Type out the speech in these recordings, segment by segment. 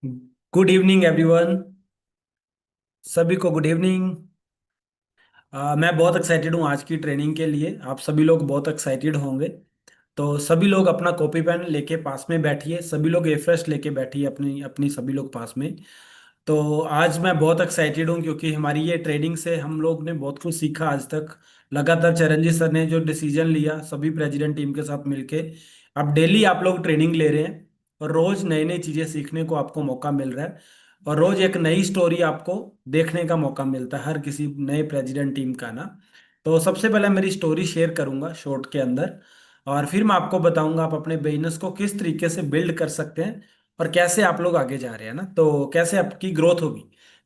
Good evening everyone. सभी को good evening. मैं बहुत एक्साइटेड हूँ आज की ट्रेनिंग के लिए। आप सभी लोग बहुत एक्साइटेड होंगे। तो सभी लोग अपना कॉपी पेन लेके पास में बैठिए। सभी लोग ए फ्रेश लेके बैठिए अपनी अपनी सभी लोग पास में। तो आज मैं बहुत एक्साइटेड हूँ क्योंकि हमारी ये ट्रेनिंग से हम लोग ने बहुत कुछ सीखा आज तक। लगातार चिरंजीव सर ने जो डिसीजन लिया सभी प्रेसिडेंट टीम के साथ मिलके, अब डेली आप लोग ट्रेनिंग ले रहे हैं और रोज नई नई चीजें सीखने को आपको मौका मिल रहा है। और रोज एक नई स्टोरी आपको देखने का मौका मिलता है हर किसी नए प्रेसिडेंट टीम का ना। तो सबसे पहले मेरी स्टोरी शेयर करूंगा शॉर्ट के अंदर, और फिर मैं आपको बताऊंगा आप अपने बिजनेस को किस तरीके से बिल्ड कर सकते हैं और कैसे आप लोग आगे जा रहे हैं ना, तो कैसे आपकी ग्रोथ होगी।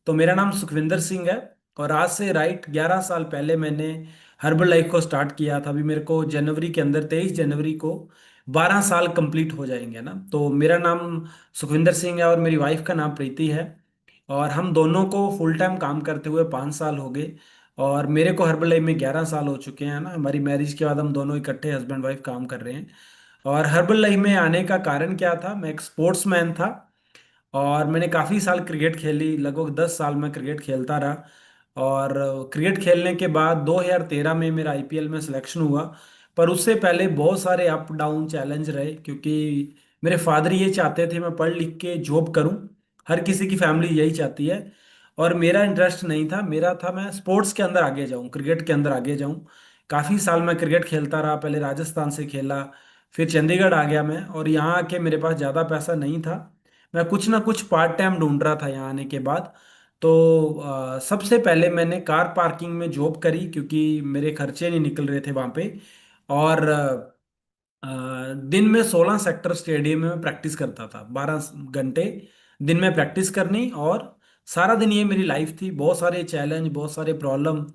तो मेरा नाम सुखविंदर सिंह है और आज से राइट 11 साल पहले मैंने हर्बल लाइफ को स्टार्ट किया था। अभी मेरे को जनवरी के अंदर 23 जनवरी को 12 साल कंप्लीट हो जाएंगे ना। तो मेरा नाम सुखविंदर सिंह है और मेरी वाइफ का नाम प्रीति है। और हम दोनों को फुल टाइम काम करते हुए 5 साल हो गए। और मेरे को हर्बल लाइफ में 11 साल हो चुके हैं ना। हमारी मैरिज के बाद हम दोनों इकट्ठे हस्बैंड वाइफ काम कर रहे हैं। और हर्बल लाइफ में आने का कारण क्या था, मैं एक स्पोर्ट्समैन था और मैंने काफ़ी साल क्रिकेट खेली। लगभग 10 साल मैं क्रिकेट खेलता रहा। और क्रिकेट खेलने के बाद 2013 में मेरा आईपीएल में सिलेक्शन हुआ। पर उससे पहले बहुत सारे अप डाउन चैलेंज रहे क्योंकि मेरे फादर ये चाहते थे मैं पढ़ लिख के जॉब करूं। हर किसी की फैमिली यही चाहती है। और मेरा इंटरेस्ट नहीं था, मेरा था मैं स्पोर्ट्स के अंदर आगे जाऊं, क्रिकेट के अंदर आगे जाऊं। काफ़ी साल मैं क्रिकेट खेलता रहा, पहले राजस्थान से खेला, फिर चंडीगढ़ आ गया मैं। और यहाँ आके मेरे पास ज़्यादा पैसा नहीं था, मैं कुछ ना कुछ पार्ट टाइम ढूंढ रहा था यहाँ आने के बाद। तो सबसे पहले मैंने कार पार्किंग में जॉब करी क्योंकि मेरे खर्चे नहीं निकल रहे थे वहाँ पे। और दिन में 16 सेक्टर स्टेडियम में मैं प्रैक्टिस करता था, 12 घंटे दिन में प्रैक्टिस करनी। और सारा दिन ये मेरी लाइफ थी। बहुत सारे चैलेंज, बहुत सारे प्रॉब्लम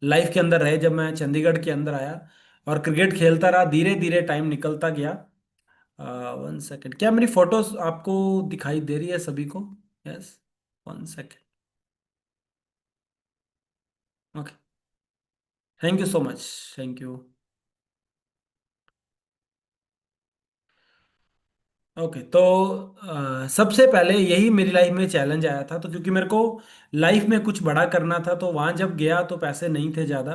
लाइफ के अंदर रहे जब मैं चंडीगढ़ के अंदर आया और क्रिकेट खेलता रहा। धीरे धीरे टाइम निकलता गया। 1 सेकेंड, क्या मेरी फोटोज आपको दिखाई दे रही है सभी को? Yes. 1 second. Okay. Thank you so much. Thank you. Okay. तो सबसे पहले यही मेरी लाइफ में चैलेंज आया था। तो क्योंकि मेरे को लाइफ में कुछ बड़ा करना था तो वहाँ जब गया तो पैसे नहीं थे ज़्यादा।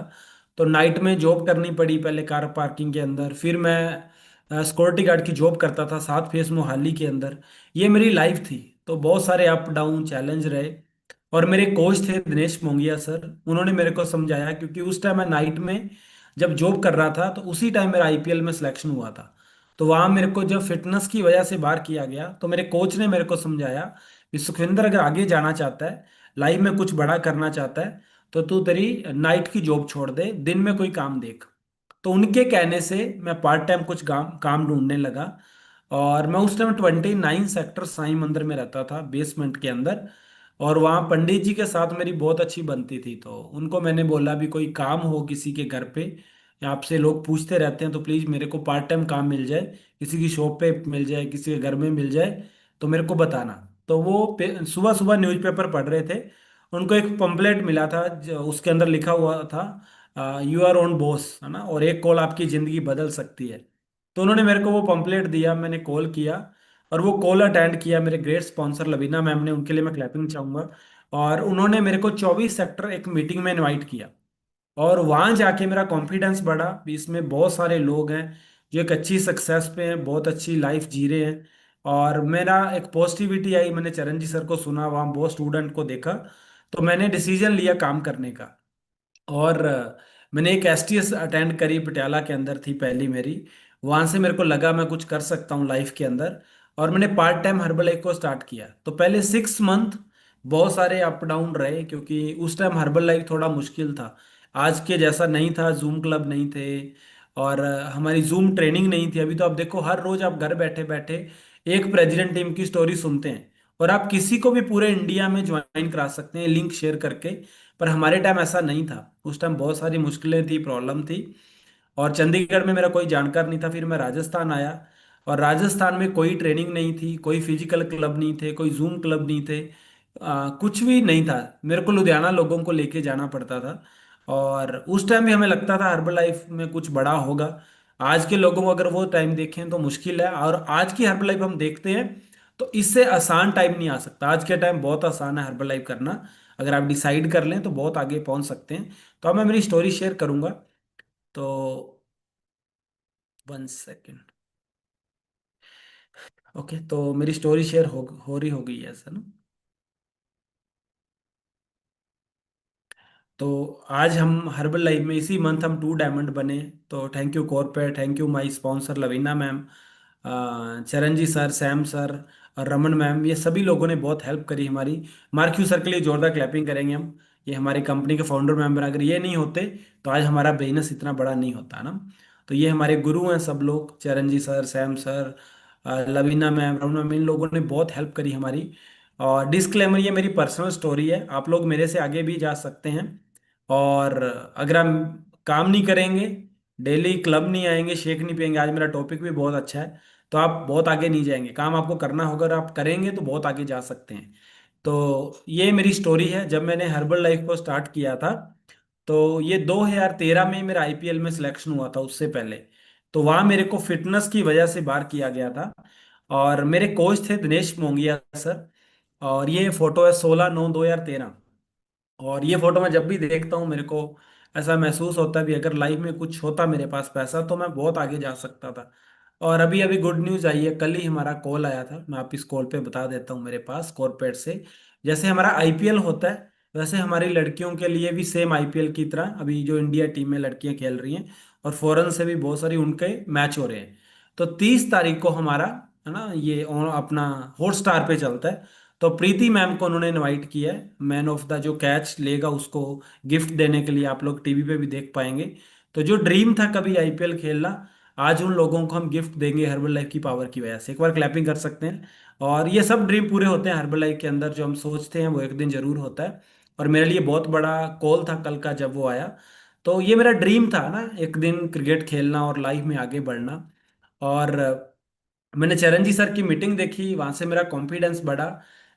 तो नाइट में जॉब करनी पड़ी पहले कार पार्किंग के अंदर। फिर मैं सिक्योरिटी गार्ड की जॉब करता था सात फेस मोहाली के अंदर। ये मेरी लाइफ थी। तो बहुत सारे अप डाउन चैलेंज रहे। और मेरे कोच थे दिनेश मोंगिया सर, उन्होंने मेरे को समझाया क्योंकि उस टाइम मैं नाइट में जब जॉब कर रहा था तो उसी टाइम मेरा आईपीएल में सिलेक्शन हुआ था। तो वहां मेरे को जब फिटनेस की वजह से बाहर किया गया तो मेरे कोच ने मेरे को समझाया कि सुखविंदर अगर आगे जाना चाहता है, लाइफ में कुछ बड़ा करना चाहता है, तो तू तेरी नाइट की जॉब छोड़ दे, दिन में कोई काम देख। तो उनके कहने से मैं पार्ट टाइम कुछ काम काम ढूंढने लगा। और मैं उस टाइम 29 सेक्टर साईं मंदिर में रहता था बेसमेंट के अंदर। और वहाँ पंडित जी के साथ मेरी बहुत अच्छी बनती थी। तो उनको मैंने बोला भी कोई काम हो किसी के घर पे, या आपसे लोग पूछते रहते हैं तो प्लीज़ मेरे को पार्ट टाइम काम मिल जाए, किसी की शॉप पे मिल जाए, किसी के घर में मिल जाए, तो मेरे को बताना। तो वो सुबह सुबह न्यूज़पेपर पढ़ रहे थे, उनको एक पंपलेट मिला था उसके अंदर लिखा हुआ था यू आर ओन बॉस, है ना, और एक कॉल आपकी ज़िंदगी बदल सकती है। तो उन्होंने मेरे को वो पंपलेट दिया, मैंने कॉल किया और वो कॉल अटेंड किया। मेरे ग्रेट स्पॉन्सर लवीना मैम ने, उनके लिए मैं क्लैपिंग चाहूंगा। और उन्होंने मेरे को 24 सेक्टर एक मीटिंग में इनवाइट किया। और वहां जाके मेरा कॉन्फिडेंस बढ़ा भी इसमें बहुत सारे लोग हैं जो एक अच्छी सक्सेस पे हैं, बहुत अच्छी लाइफ जी रहे हैं। और मेरा एक पॉजिटिविटी आई, मैंने चरण जी सर को सुना, वहाँ बहुत स्टूडेंट को देखा। तो मैंने डिसीजन लिया काम करने का। और मैंने एक एसटीएस अटेंड करी, पटियाला के अंदर थी पहली मेरी। वहां से मेरे को लगा मैं कुछ कर सकता हूँ लाइफ के अंदर। और मैंने पार्ट टाइम हर्बल लाइफ को स्टार्ट किया। तो पहले 6 मंथ बहुत सारे अप डाउन रहे क्योंकि उस टाइम हर्बल लाइफ थोड़ा मुश्किल था। आज के जैसा नहीं था, जूम क्लब नहीं थे और हमारी जूम ट्रेनिंग नहीं थी। अभी तो आप देखो हर रोज आप घर बैठे बैठे एक प्रेसिडेंट टीम की स्टोरी सुनते हैं और आप किसी को भी पूरे इंडिया में ज्वाइन करा सकते हैं लिंक शेयर करके। पर हमारे टाइम ऐसा नहीं था, उस टाइम बहुत सारी मुश्किलें थी, प्रॉब्लम थी। और चंडीगढ़ में मेरा कोई जानकार नहीं था। फिर मैं राजस्थान आया और राजस्थान में कोई ट्रेनिंग नहीं थी, कोई फिजिकल क्लब नहीं थे, कोई जूम क्लब नहीं थे, कुछ भी नहीं था। मेरे को लुधियाना लोगों को लेके जाना पड़ता था। और उस टाइम भी हमें लगता था हर्बल लाइफ में कुछ बड़ा होगा। आज के लोगों को अगर वो टाइम देखें तो मुश्किल है, और आज की हर्बल लाइफ हम देखते हैं तो इससे आसान टाइम नहीं आ सकता। आज के टाइम बहुत आसान है हर्बल लाइफ करना, अगर आप डिसाइड कर लें तो बहुत आगे पहुंच सकते हैं। तो अब मैं मेरी स्टोरी शेयर करूंगा। तो 1 सेकेंड। ओके, तो मेरी स्टोरी शेयर हो रही हो गई है ऐसा ना। तो आज हम हर्बल लाइफ में इसी मंथ हम 2 डायमंड बने। तो thank you corporate, thank you my sponsor Lavina ma'am, Charan ji sir, Sam sir और रमन मैम, ये सभी लोगों ने बहुत हेल्प करी हमारी। मार्क्यू सर के लिए जोरदार क्लैपिंग करेंगे हम। ये हमारी कंपनी के फाउंडर मेंबर, अगर ये नहीं होते तो आज हमारा बिजनेस इतना बड़ा नहीं होता ना। तो ये हमारे गुरु हैं सब लोग, Charan ji sir, Sam sir, Lavina ma'am, Raman ma'am, इन लोगों ने बहुत हेल्प करी हमारी। और डिस्क्लेमर, ये मेरी पर्सनल स्टोरी है, आप लोग मेरे से आगे भी जा सकते हैं। और अगर हम काम नहीं करेंगे, डेली क्लब नहीं आएंगे, शेक नहीं पियेंगे, आज मेरा टॉपिक भी बहुत अच्छा है, तो आप बहुत आगे नहीं जाएंगे। काम आपको करना होगा, अगर आप करेंगे तो बहुत आगे जा सकते हैं। तो ये मेरी स्टोरी है। जब मैंने हर्बल लाइफ को स्टार्ट किया था, तो ये 2013 में मेरा आईपीएल में सिलेक्शन हुआ था, उससे पहले। तो वहाँ मेरे को फिटनेस की वजह से बाहर किया गया था। और मेरे कोच थे दिनेश मोंगिया सर। और ये फोटो है 16/9/2013। और ये फोटो मैं जब भी देखता हूँ, मेरे को ऐसा महसूस होता है भी अगर लाइफ में कुछ होता मेरे पास पैसा, तो मैं बहुत आगे जा सकता था। और अभी अभी गुड न्यूज़ आई है, कल ही हमारा कॉल आया था, मैं आप इस कॉल पे बता देता हूँ, मेरे पास कॉर्पोरेट से। जैसे हमारा आईपीएल होता है, वैसे हमारी लड़कियों के लिए भी सेम आईपीएल की तरह अभी जो इंडिया टीम में लड़कियां खेल रही हैं, और फॉरेन से भी बहुत सारी उनके मैच हो रहे हैं। तो 30 तारीख को हमारा, है ना, ये अपना हॉटस्टार पे चलता है। तो प्रीति मैम को उन्होंने इनवाइट किया है, मैन ऑफ द जो कैच लेगा उसको गिफ्ट देने के लिए, आप लोग टीवी पे भी देख पाएंगे। तो जो ड्रीम था कभी आईपीएल खेलना, आज उन लोगों को हम गिफ्ट देंगे हर्बल लाइफ की पावर की वजह से। एक बार क्लैपिंग कर सकते हैं। और ये सब ड्रीम पूरे होते हैं हर्बल लाइफ के अंदर, जो हम सोचते हैं वो एक दिन जरूर होता है। और मेरे लिए बहुत बड़ा कॉल था कल का जब वो आया। तो ये मेरा ड्रीम था ना, एक दिन क्रिकेट खेलना और लाइफ में आगे बढ़ना। और मैंने चरण जी सर की मीटिंग देखी, वहां से मेरा कॉन्फिडेंस बढ़ा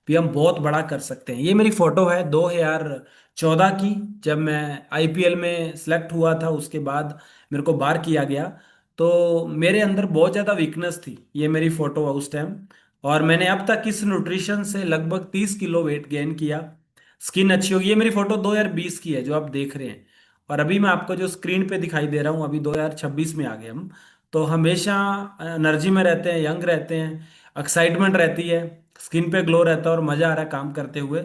भी हम बहुत बड़ा कर सकते हैं। ये मेरी फोटो है 2014 की, जब मैं आईपीएल में सिलेक्ट हुआ था, उसके बाद मेरे को बाहर किया गया। तो मेरे अंदर बहुत ज़्यादा वीकनेस थी, ये मेरी फोटो है उस टाइम। और मैंने अब तक इस न्यूट्रिशन से लगभग 30 किलो वेट गेन किया। स्किन अच्छी होगी। ये मेरी फोटो 2020 की है जो आप देख रहे हैं। और अभी मैं आपको जो स्क्रीन पे दिखाई दे रहा हूँ, अभी 2026 में आ गए हम। तो हमेशा एनर्जी में रहते हैं, यंग रहते हैं, एक्साइटमेंट रहती है, स्किन पे ग्लो रहता है और मज़ा आ रहा है काम करते हुए।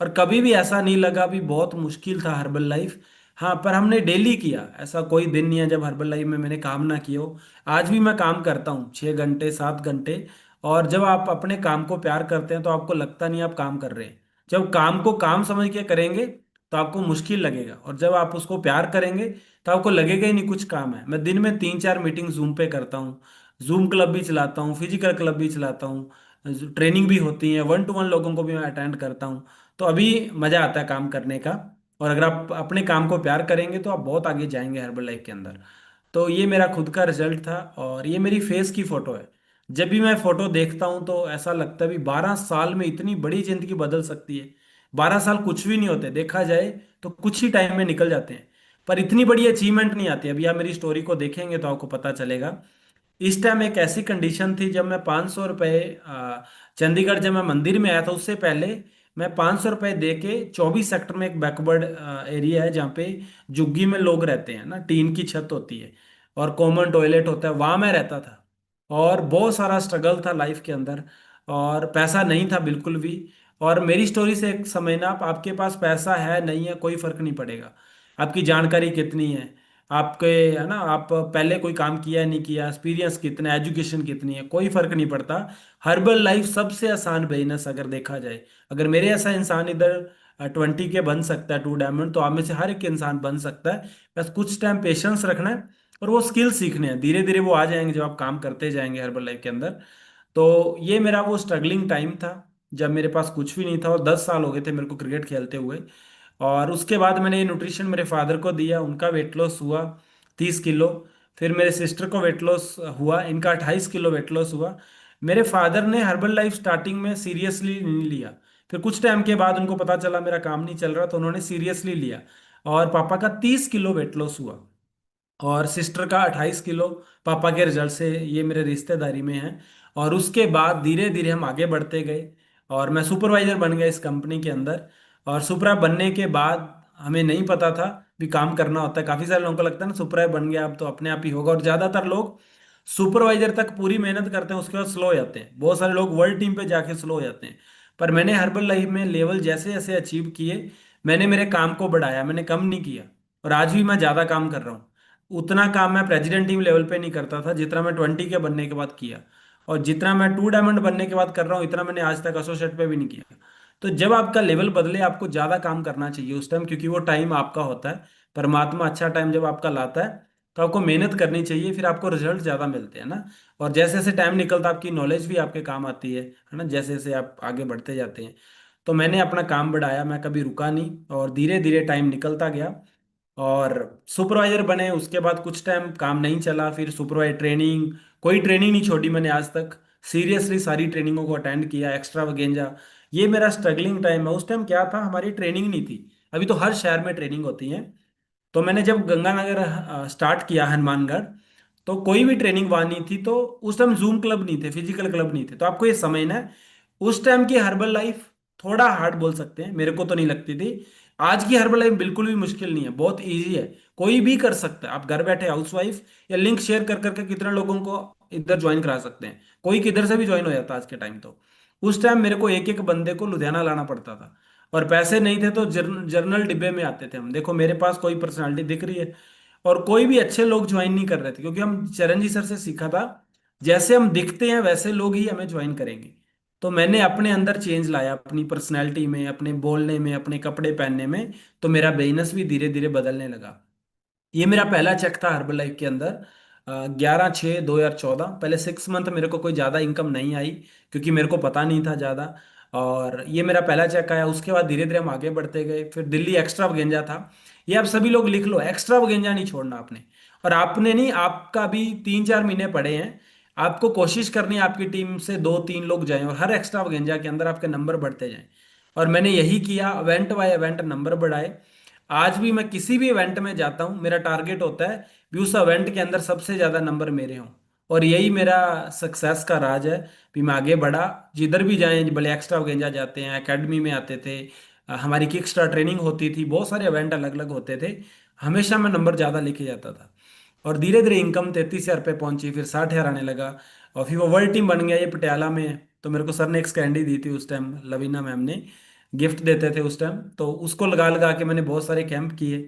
और कभी भी ऐसा नहीं लगा भी बहुत मुश्किल था हर्बल लाइफ। हाँ, पर हमने डेली किया, ऐसा कोई दिन नहीं है जब हर्बल लाइफ में मैंने काम ना किया हो। आज भी मैं काम करता हूँ 6 घंटे 7 घंटे। और जब आप अपने काम को प्यार करते हैं तो आपको लगता नहीं आप काम कर रहे हैं। जब काम को काम समझ के करेंगे तो आपको मुश्किल लगेगा, और जब आप उसको प्यार करेंगे तो आपको लगेगा ही नहीं कुछ काम है। मैं दिन में 3 4 मीटिंग जूम पे करता हूँ, जूम क्लब भी चलाता हूँ, फिजिकल क्लब भी चलाता हूँ, ट्रेनिंग भी होती है, 1 to 1 लोगों को भी मैं अटेंड करता हूँ। तो अभी मज़ा आता है काम करने का। और अगर आप अपने काम को प्यार करेंगे तो आप बहुत आगे जाएंगे हर्बल लाइफ के अंदर। तो ये मेरा खुद का रिजल्ट था, और ये मेरी फेस की फोटो है। जब भी मैं फोटो देखता हूँ तो ऐसा लगता है भी 12 साल में इतनी बड़ी जिंदगी बदल सकती है। 12 साल कुछ भी नहीं होते देखा जाए, तो कुछ ही टाइम में निकल जाते हैं। पर इतनी बड़ी अचीवमेंट नहीं आती। अभी आप मेरी स्टोरी को देखेंगे तो आपको पता चलेगा। इस टाइम एक ऐसी कंडीशन थी, जब मैं 500 रुपये, चंडीगढ़ जब मैं मंदिर में आया था उससे पहले, मैं 500 रुपये दे के 24 सेक्टर में एक बैकवर्ड एरिया है जहाँ पे झुग्गी में लोग रहते हैं ना, टीन की छत होती है और कॉमन टॉयलेट होता है, वहाँ मैं रहता था। और बहुत सारा स्ट्रगल था लाइफ के अंदर, और पैसा नहीं था बिल्कुल भी। और मेरी स्टोरी से एक समझना आप, आपके पास पैसा है नहीं है कोई फर्क नहीं पड़ेगा। आपकी जानकारी कितनी है, आपके, है ना, आप पहले कोई काम किया है नहीं किया, एक्सपीरियंस कितना है, एजुकेशन कितनी है, कोई फर्क नहीं पड़ता। हर्बल लाइफ सबसे आसान बिजनेस अगर देखा जाए। अगर मेरे ऐसा इंसान इधर 20 के बन सकता है 2 डायमंड, तो आप में से हर एक इंसान बन सकता है। बस कुछ टाइम पेशेंस रखना है और वो स्किल सीखने हैं, धीरे धीरे वो आ जाएंगे जब आप काम करते जाएंगे हर्बल लाइफ के अंदर। तो ये मेरा वो स्ट्रगलिंग टाइम था जब मेरे पास कुछ भी नहीं था, और 10 साल हो गए थे मेरे को क्रिकेट खेलते हुए। और उसके बाद मैंने ये न्यूट्रिशन मेरे फादर को दिया, उनका वेट लॉस हुआ 30 किलो। फिर मेरे सिस्टर को वेट लॉस हुआ, इनका 28 किलो वेट लॉस हुआ। मेरे फादर ने हर्बल लाइफ स्टार्टिंग में सीरियसली नहीं लिया। फिर कुछ टाइम के बाद उनको पता चला मेरा काम नहीं चल रहा, तो उन्होंने सीरियसली लिया। और पापा का 30 किलो वेट लॉस हुआ, और सिस्टर का 28 किलो, पापा के रिजल्ट से, ये मेरे रिश्तेदारी में है। और उसके बाद धीरे धीरे हम आगे बढ़ते गए और मैं सुपरवाइजर बन गया इस कंपनी के अंदर। और सुपरा बनने के बाद हमें नहीं पता था भी काम करना होता है। काफ़ी सारे लोगों को लगता है ना सुपरा बन गया अब तो अपने आप ही होगा, और ज़्यादातर लोग सुपरवाइजर तक पूरी मेहनत करते हैं, उसके बाद स्लो हो जाते हैं। बहुत सारे लोग वर्ल्ड टीम पे जाके स्लो हो जाते हैं। पर मैंने हर्बल लाइफ में लेवल जैसे जैसे अचीव किए, मैंने मेरे काम को बढ़ाया, मैंने कम नहीं किया। और आज भी मैं ज़्यादा काम कर रहा हूँ। उतना काम मैं प्रेसिडेंट टीम लेवल पे नहीं करता था जितना मैं 20 के बनने के बाद किया। और जितना मैं 2 डायमंड बनने के बाद कर रहा हूँ इतना मैंने आज तक एसोसिएट पे भी नहीं किया। तो जब आपका लेवल बदले आपको ज़्यादा काम करना चाहिए उस टाइम, क्योंकि वो टाइम आपका होता है। परमात्मा अच्छा टाइम जब आपका लाता है तो आपको मेहनत करनी चाहिए, फिर आपको रिजल्ट ज़्यादा मिलते हैं ना। और जैसे जैसे टाइम निकलता है आपकी नॉलेज भी आपके काम आती है ना, जैसे जैसे आप आगे बढ़ते जाते हैं। तो मैंने अपना काम बढ़ाया, मैं कभी रुका नहीं और धीरे धीरे टाइम निकलता गया। और सुपरवाइजर बने, उसके बाद कुछ टाइम काम नहीं चला, फिर सुपरवाइजर ट्रेनिंग, कोई ट्रेनिंग नहीं छोड़ी मैंने आज तक। सीरियसली सारी ट्रेनिंगों को अटेंड किया, एक्स्ट्रा वगेंजा। ये मेरा स्ट्रगलिंग टाइम है। उस टाइम क्या था, हमारी ट्रेनिंग नहीं थी। अभी तो हर शहर में ट्रेनिंग होती है। तो मैंने जब गंगानगर स्टार्ट किया हनुमानगढ़, तो कोई भी ट्रेनिंग वहाँ नहीं थी। तो उस टाइम जूम क्लब नहीं थे, फिजिकल क्लब नहीं थे। तो आपको ये समझना है उस टाइम की हर्बल लाइफ थोड़ा हार्ड बोल सकते हैं, मेरे को तो नहीं लगती थी। आज की हर्बल लाइफ बिल्कुल भी मुश्किल नहीं है, बहुत इजी है। कोई भी कर सकता है। आप घर बैठे हाउसवाइफ या लिंक शेयर कर करके कितने लोगों को इधर ज्वाइन करा सकते हैं। कोई किधर से भी ज्वाइन हो जाता है आज के टाइम तो। उस टाइम मेरे को एक एक बंदे को लुधियाना लाना पड़ता था। और पैसे नहीं थे तो जर्नल डिब्बे में आते थे हम। देखो मेरे पास कोई पर्सनालिटी दिख रही है। और कोई भी अच्छे लोग ज्वाइन नहीं कर रहे थे, क्योंकि हम चरण जी सर से सीखा था जैसे हम दिखते हैं वैसे लोग ही हमें ज्वाइन करेंगे। तो मैंने अपने अंदर चेंज लाया, अपनी पर्सनैलिटी में, अपने बोलने में, अपने कपड़े पहनने में। तो मेरा बिजनेस भी धीरे धीरे बदलने लगा। ये मेरा पहला चेक था हर्बल लाइफ के अंदर। 11/6/2014। पहले 6 मंथ मेरे को कोई ज़्यादा इनकम नहीं आई, क्योंकि मेरे को पता नहीं था ज़्यादा। और ये मेरा पहला चेक आया। उसके बाद धीरे धीरे हम आगे बढ़ते गए। फिर दिल्ली एक्स्ट्रा वगेंजा था। ये आप सभी लोग लिख लो, एक्स्ट्रा वगेंजा नहीं छोड़ना आपने। और आपने नहीं, आपका भी 3-4 महीने पड़े हैं। आपको कोशिश करनी है आपकी टीम से 2-3 लोग जाएं और हर एक्स्ट्रा वगेंजा के अंदर आपके नंबर बढ़ते जाएं। और मैंने यही किया, इवेंट बाय इवेंट नंबर बढ़ाए। आज भी मैं किसी भी इवेंट में जाता हूँ, मेरा टारगेट होता है भी उस इवेंट के अंदर सबसे ज्यादा नंबर मेरे हों। और यही मेरा सक्सेस का राज है। भी मैं आगे बढ़ा, जिधर भी जाएं, भले एक्स्ट्रा गेंजा जाते हैं, एकेडमी में आते थे, हमारी किक स्टार ट्रेनिंग होती थी, बहुत सारे इवेंट अलग अलग होते थे। हमेशा मैं नंबर ज्यादा लेके जाता था। और धीरे धीरे इनकम 33,000 पे पहुंची, फिर 60,000 आने लगा। और फिर वो वर्ल्ड टीम बन गया, ये पटियाला में है। तो मेरे को सर ने एक कैंडी दी थी उस टाइम, लवीना मैम ने गिफ्ट देते थे उस टाइम, तो उसको लगा लगा के मैंने बहुत सारे कैंप किए।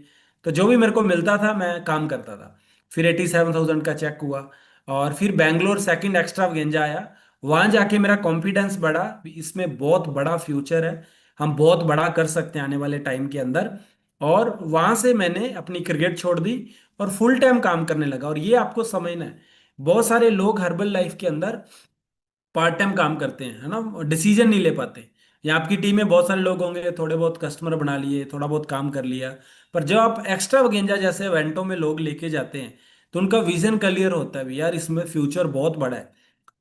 तो जो भी मेरे को मिलता था मैं काम करता था। फिर 87,000 का चेक हुआ। और फिर बैंगलोर सेकंड एक्स्ट्रा गेंजा आया। वहां जाके मेरा कॉन्फिडेंस बढ़ा, इसमें बहुत बड़ा फ्यूचर है, हम बहुत बड़ा कर सकते हैं आने वाले टाइम के अंदर। और वहां से मैंने अपनी क्रिकेट छोड़ दी और फुल टाइम काम करने लगा। और ये आपको समझना है, बहुत सारे लोग हर्बल लाइफ के अंदर पार्ट टाइम काम करते हैं, है ना, डिसीजन नहीं ले पाते। या आपकी टीम में बहुत सारे लोग होंगे, थोड़े बहुत कस्टमर बना लिए, थोड़ा बहुत काम कर लिया। पर जब आप एक्स्ट्रा वगेंजा जैसे इवेंटों में लोग लेके जाते हैं तो उनका विजन क्लियर होता है भी यार इसमें फ्यूचर बहुत बड़ा है।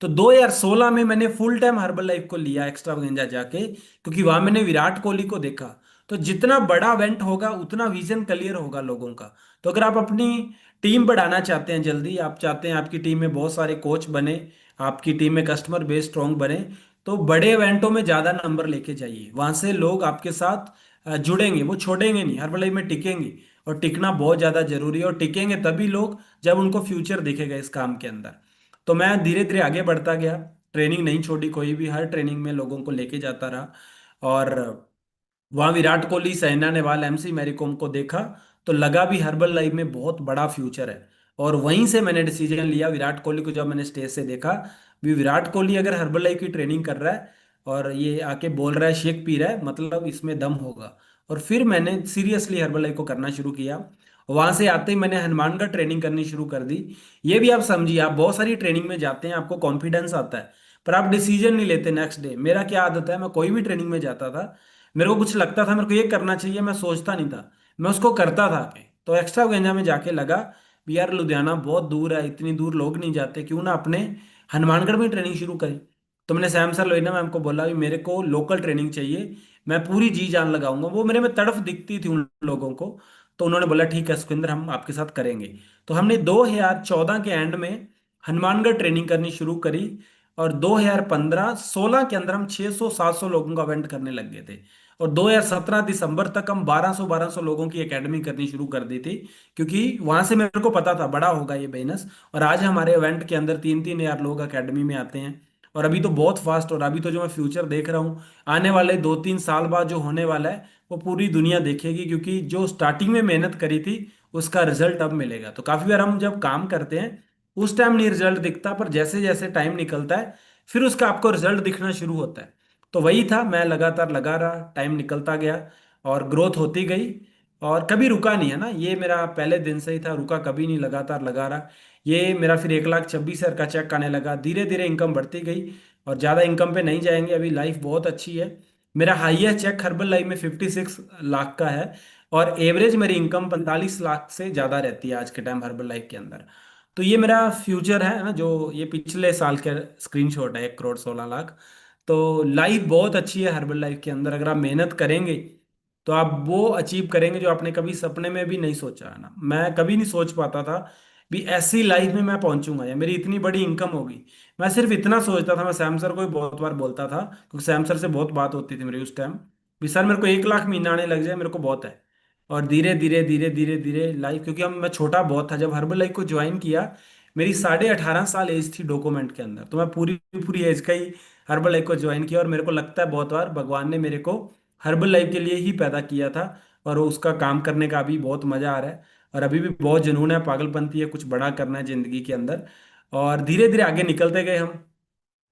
तो 2016 में मैंने फुल टाइम हर्बल लाइफ को लिया एक्स्ट्रा वगेंजा जाके, क्योंकि वहां मैंने विराट कोहली को देखा। तो जितना बड़ा इवेंट होगा उतना विजन क्लियर होगा लोगों का। तो अगर आप अपनी टीम बढ़ाना चाहते हैं, जल्दी आप चाहते हैं आपकी टीम में बहुत सारे कोच बने, आपकी टीम में कस्टमर बेस स्ट्रांग बने, तो बड़े इवेंटों में ज़्यादा नंबर लेके जाइए। वहां से लोग आपके साथ जुड़ेंगे, वो छोड़ेंगे नहीं, हर लाइफ में टिकेंगे। और टिकना बहुत ज़्यादा जरूरी है। और टिकेंगे तभी लोग जब उनको फ्यूचर दिखेगा इस काम के अंदर। तो मैं धीरे धीरे आगे बढ़ता गया, ट्रेनिंग नहीं छोड़ी कोई भी, हर ट्रेनिंग में लोगों को लेके जाता रहा। और वहाँ विराट कोहली, साइना नेहवाल, एमसी मैरी कॉम को देखा, तो लगा भी हर्बल लाइफ में बहुत बड़ा फ्यूचर है। और वहीं से मैंने डिसीजन लिया, विराट कोहली को जब मैंने स्टेज से देखा, भी विराट कोहली अगर हर्बल लाइफ की ट्रेनिंग कर रहा है और ये आके बोल रहा है, शेक पी रहा है, मतलब इसमें दम होगा। और फिर मैंने सीरियसली हर्बल लाइफ को करना शुरू किया। वहां से आते ही मैंने हनुमानगढ़ ट्रेनिंग करनी शुरू कर दी। ये भी आप समझिए, आप बहुत सारी ट्रेनिंग में जाते हैं, आपको कॉन्फिडेंस आता है, पर आप डिसीजन नहीं लेते नेक्स्ट डे। मेरा क्या आदत है, मैं कोई भी ट्रेनिंग में जाता था, मेरे को कुछ लगता था मेरे को ये करना चाहिए, मैं सोचता नहीं था, मैं उसको करता था आके। तो एक्स्ट्रा गंजा में जाके लगा भी यार लुधियाना बहुत दूर है, इतनी दूर लोग नहीं जाते, क्यों ना अपने हनुमानगढ़ में ट्रेनिंग शुरू करें। तो मैंने सैम सर लोहिना मैम को बोला भी मेरे को लोकल ट्रेनिंग चाहिए, मैं पूरी जी जान लगाऊंगा। वो मेरे में तड़फ दिखती थी उन लोगों को। तो उन्होंने बोला ठीक है सुखविंदर, हम आपके साथ करेंगे। तो हमने 2014 के एंड में हनुमानगढ़ ट्रेनिंग करनी शुरू करी। और 2015 16 के अंदर हम 600 700 लोगों का इवेंट करने लग गए थे। और 2017 दिसंबर तक हम 1200 लोगों की एकेडमी करनी शुरू कर दी थी, क्योंकि वहां से मेरे को पता था बड़ा होगा ये बिजनेस। और आज हमारे इवेंट के अंदर 3-3 हजार लोग एकेडमी में आते हैं। और अभी तो बहुत फास्ट, और अभी तो जो मैं फ्यूचर देख रहा हूँ, आने वाले 2-3 साल बाद जो होने वाला है वो पूरी दुनिया देखेगी, क्योंकि जो स्टार्टिंग में मेहनत करी थी उसका रिजल्ट अब मिलेगा। तो काफी बार हम जब काम करते हैं उस टाइम नहीं रिजल्ट दिखता, पर जैसे जैसे टाइम निकलता है फिर उसका आपको रिजल्ट दिखना शुरू होता है। तो वही था, मैं लगातार लगा रहा, टाइम निकलता गया और ग्रोथ होती गई। और कभी रुका नहीं है ना, ये मेरा पहले दिन से ही था, रुका कभी नहीं, लगातार लगा रहा। ये मेरा फिर 1,26,000 का चेक आने लगा, धीरे धीरे इनकम बढ़ती गई। और ज़्यादा इनकम पे नहीं जाएंगे, अभी लाइफ बहुत अच्छी है। मेरा हाईएस्ट चेक हर्बल लाइफ में 56 लाख का है। और एवरेज मेरी इनकम 45 लाख से ज़्यादा रहती है आज के टाइम हर्बल लाइफ के अंदर। तो ये मेरा फ्यूचर है ना, जो ये पिछले साल के स्क्रीनशॉट है, 1,16,00,000। तो लाइफ बहुत अच्छी है हर्बल लाइफ के अंदर, अगर आप मेहनत करेंगे तो आप वो अचीव करेंगे जो आपने कभी सपने में भी नहीं सोचा है ना। मैं कभी नहीं सोच पाता था भी ऐसी लाइफ में मैं पहुंचूंगा या मेरी इतनी बड़ी इनकम होगी। मैं सिर्फ इतना सोचता था, मैं सैम सर को भी बहुत बार बोलता था, क्योंकि सैम सर से बहुत बात होती थी मेरी उस टाइम, भी सर मेरे को 1 लाख महीना आने लग जाए मेरे को बहुत है। और धीरे धीरे धीरे धीरे धीरे लाइफ, क्योंकि हम मैं छोटा बहुत था जब हर्बल लाइफ को ज्वाइन किया, मेरी 18.5 साल एज थी डॉक्यूमेंट के अंदर, तो मैं पूरी पूरी एज का ही हर्बल लाइफ को ज्वाइन किया। और मेरे को लगता है बहुत बार भगवान ने मेरे को हर्बल लाइफ के लिए ही पैदा किया था। और वो उसका काम करने का अभी बहुत मजा आ रहा है। और अभी भी बहुत जुनून है, पागलपंती है, कुछ बड़ा करना है जिंदगी के अंदर। और धीरे धीरे आगे निकलते गए हम।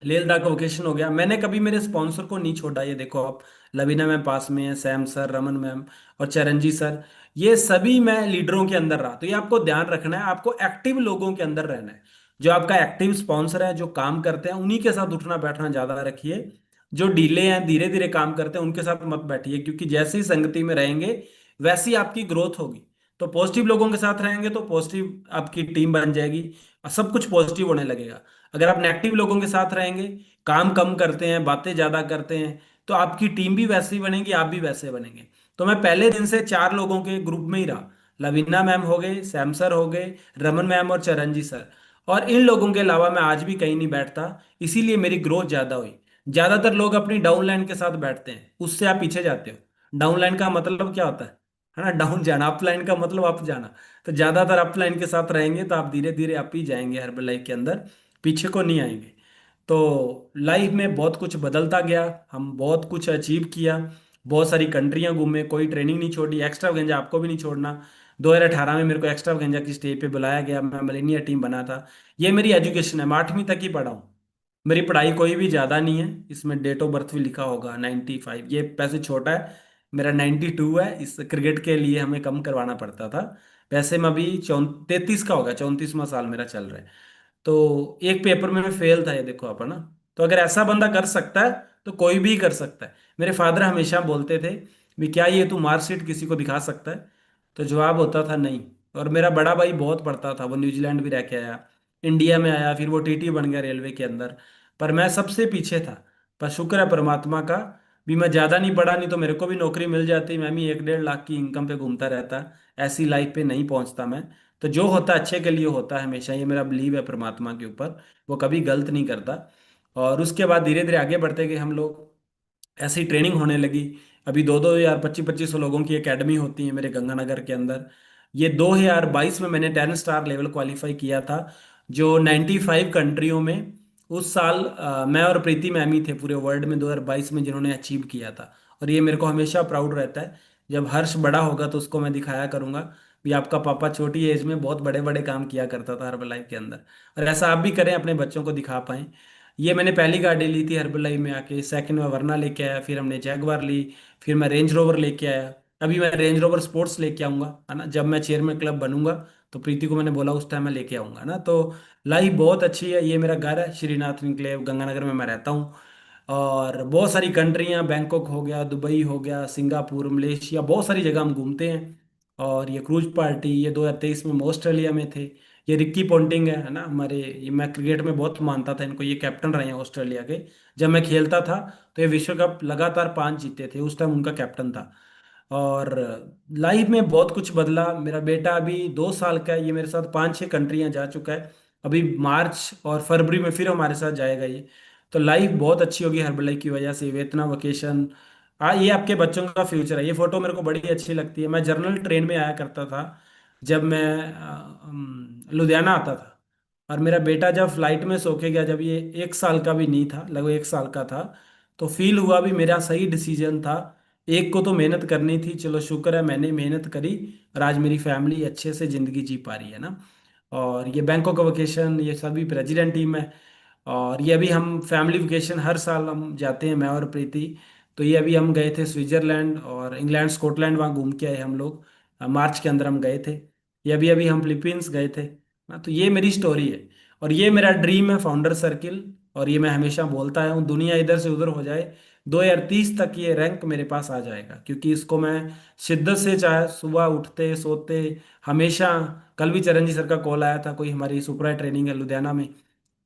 लेह लद्दाख का वोकेशन हो गया, मैंने कभी मेरे स्पॉन्सर को नहीं छोड़ा। ये देखो आप, लवीना मैम पास में है, सैम सर, रमन मैम और चरणजी सर, ये सभी मैं लीडरों के अंदर रहा। तो ये आपको ध्यान रखना है, आपको एक्टिव लोगों के अंदर रहना है। जो आपका एक्टिव स्पॉन्सर है, जो काम करते हैं, उन्हीं के साथ उठना बैठना ज्यादा रखिए। जो डीले हैं, धीरे धीरे काम करते हैं, उनके साथ मत बैठिए, क्योंकि जैसे ही संगति में रहेंगे वैसी आपकी ग्रोथ होगी। तो पॉजिटिव लोगों के साथ रहेंगे तो पॉजिटिव आपकी टीम बन जाएगी और सब कुछ पॉजिटिव होने लगेगा। अगर आप नेगेटिव लोगों के साथ रहेंगे, काम कम करते हैं, बातें ज्यादा करते हैं, तो आपकी टीम भी वैसी बनेगी, आप भी वैसे बनेंगे। तो मैं पहले दिन से 4 लोगों के ग्रुप में ही रहा। लवीना मैम हो गए, सैम सर हो गए, रमन मैम और चरणजी सर। और इन लोगों के अलावा मैं आज भी कहीं नहीं बैठता, इसीलिए मेरी ग्रोथ ज्यादा हुई। ज्यादातर लोग अपनी डाउनलाइन के साथ बैठते हैं, उससे आप पीछे जाते हो। डाउनलाइन का मतलब क्या होता है ना, डाउन जाना। अपलाइन का मतलब अप जाना। तो ज्यादातर अपलाइन के साथ रहेंगे तो आप धीरे धीरे अप ही जाएंगे हर्बल लाइफ के अंदर, पीछे को नहीं आएंगे। तो लाइफ में बहुत कुछ बदलता गया, हम बहुत कुछ अचीव किया, बहुत सारी कंट्रियां घूमे, कोई ट्रेनिंग नहीं छोड़ी। एक्स्ट्रा गेंजा आपको भी नहीं छोड़ना। 2018 में मेरे को एक्स्ट्रा गेंजा की स्टेज पे बुलाया गया, मैं मिलेनिया टीम बना था। ये मेरी एजुकेशन है, मैं 8वीं तक ही पढ़ा हूँ। मेरी पढ़ाई कोई भी ज़्यादा नहीं है, इसमें डेट ऑफ बर्थ भी लिखा होगा 95, ये पैसे छोटा है। मेरा 92 है, इस क्रिकेट के लिए हमें कम करवाना पड़ता था। वैसे मैं अभी 33 का होगा, 34वां साल मेरा चल रहा है। तो एक पेपर में मैं फेल था, ये देखो आप, है ना। तो अगर ऐसा बंदा कर सकता है तो कोई भी कर सकता है। मेरे फादर हमेशा बोलते थे भी क्या ये तू मार्कशीट किसी को दिखा सकता है? तो जवाब होता था नहीं। और मेरा बड़ा भाई बहुत पढ़ता था, वो न्यूजीलैंड भी रह के आया, इंडिया में आया, फिर वो टीटी बन गया रेलवे के अंदर। पर मैं सबसे पीछे था। पर शुक्र है परमात्मा का, भी मैं ज़्यादा नहीं पढ़ा, नहीं तो मेरे को भी नौकरी मिल जाती, मैं भी 1-1.5 लाख की इनकम पे घूमता रहता। ऐसी लाइफ पे नहीं पहुंचता मैं। तो जो होता है अच्छे के लिए होता है हमेशा, ये मेरा बिलीव है परमात्मा के ऊपर, वो कभी गलत नहीं करता। और उसके बाद धीरे धीरे आगे बढ़ते गए हम लोग, ऐसी ट्रेनिंग होने लगी। अभी 2-2 हजार 25-25 लोगों की एकेडमी होती है मेरे गंगानगर के अंदर। ये 2022 में मैंने 10 स्टार लेवल क्वालिफाई किया था, जो 95 कंट्रियों में उस साल मैं और प्रीति मैम ही थे पूरे वर्ल्ड में 2022 में जिन्होंने अचीव किया था। और ये मेरे को हमेशा प्राउड रहता है, जब हर्ष बड़ा होगा तो उसको मैं दिखाया करूंगा भी आपका पापा छोटी एज में बहुत बड़े बड़े काम किया करता था हर्बल लाइफ के अंदर। और ऐसा आप भी करें, अपने बच्चों को दिखा पाएं। ये मैंने पहली गाड़ी ली थी हर्बल लाइफ में आके, सेकंड में वरना लेके आया, फिर हमने जैगवार ली, फिर मैं रेंज रोवर लेके आया। अभी मैं रेंज रोवर स्पोर्ट्स लेके आऊंगा, है ना, जब मैं चेयरमैन क्लब बनूंगा। तो प्रीति को मैंने बोला उस टाइम मैं लेके आऊंगा ना। तो लाइफ बहुत अच्छी है। ये मेरा घर है श्रीनाथ इनक्लेव गंगानगर में मैं रहता हूँ। और बहुत सारी कंट्रियां, बैंकॉक हो गया, दुबई हो गया, सिंगापुर, मलेशिया, बहुत सारी जगह हम घूमते हैं। और ये क्रूज पार्टी, ये 2023 में हम ऑस्ट्रेलिया में थे। ये रिक्की पॉन्टिंग है ना हमारे, ये मैं क्रिकेट में बहुत मानता था इनको, ये कैप्टन रहे हैं ऑस्ट्रेलिया के। जब मैं खेलता था तो ये विश्व कप लगातार 5 जीते थे, उस टाइम उनका कैप्टन था। और लाइफ में बहुत कुछ बदला। मेरा बेटा अभी 2 साल का है, ये मेरे साथ 5-6 कंट्रियां जा चुका है। अभी मार्च और फरवरी में फिर हमारे साथ जाएगा ये। तो लाइफ बहुत अच्छी होगी हर्बल की वजह से, वेतना वेकेशन। हाँ, ये आपके बच्चों का फ्यूचर है। ये फोटो मेरे को बड़ी अच्छी लगती है। मैं जर्नल ट्रेन में आया करता था जब मैं लुधियाना आता था। और मेरा बेटा जब फ्लाइट में सो के गया, जब ये 1 साल का भी नहीं था, लगभग 1 साल का था, तो फील हुआ भी मेरा सही डिसीजन था। एक को तो मेहनत करनी थी, चलो शुक्र है मैंने मेहनत करी, और आज मेरी फैमिली अच्छे से जिंदगी जी पा रही है ना। और ये बैंकॉक का वेकेशन, ये सभी प्रेसिडेंट टीम है। और ये अभी हम फैमिली वेकेशन हर साल हम जाते हैं, मैं और प्रीति। तो ये अभी हम गए थे स्विट्जरलैंड और इंग्लैंड स्कॉटलैंड, वहाँ घूम के आए हम लोग। मार्च के अंदर हम गए थे। ये अभी अभी हम फिलीपींस गए थे ना। तो ये मेरी स्टोरी है। और ये मेरा ड्रीम है, फाउंडर सर्किल। और ये मैं हमेशा बोलता हूँ, दुनिया इधर से उधर हो जाए, 2030 तक ये रैंक मेरे पास आ जाएगा, क्योंकि इसको मैं शिद्दत से, चाहे सुबह उठते सोते हमेशा। कल भी चरणजी सर का कॉल आया था, कोई हमारी सुपरा ट्रेनिंग है लुधियाना में।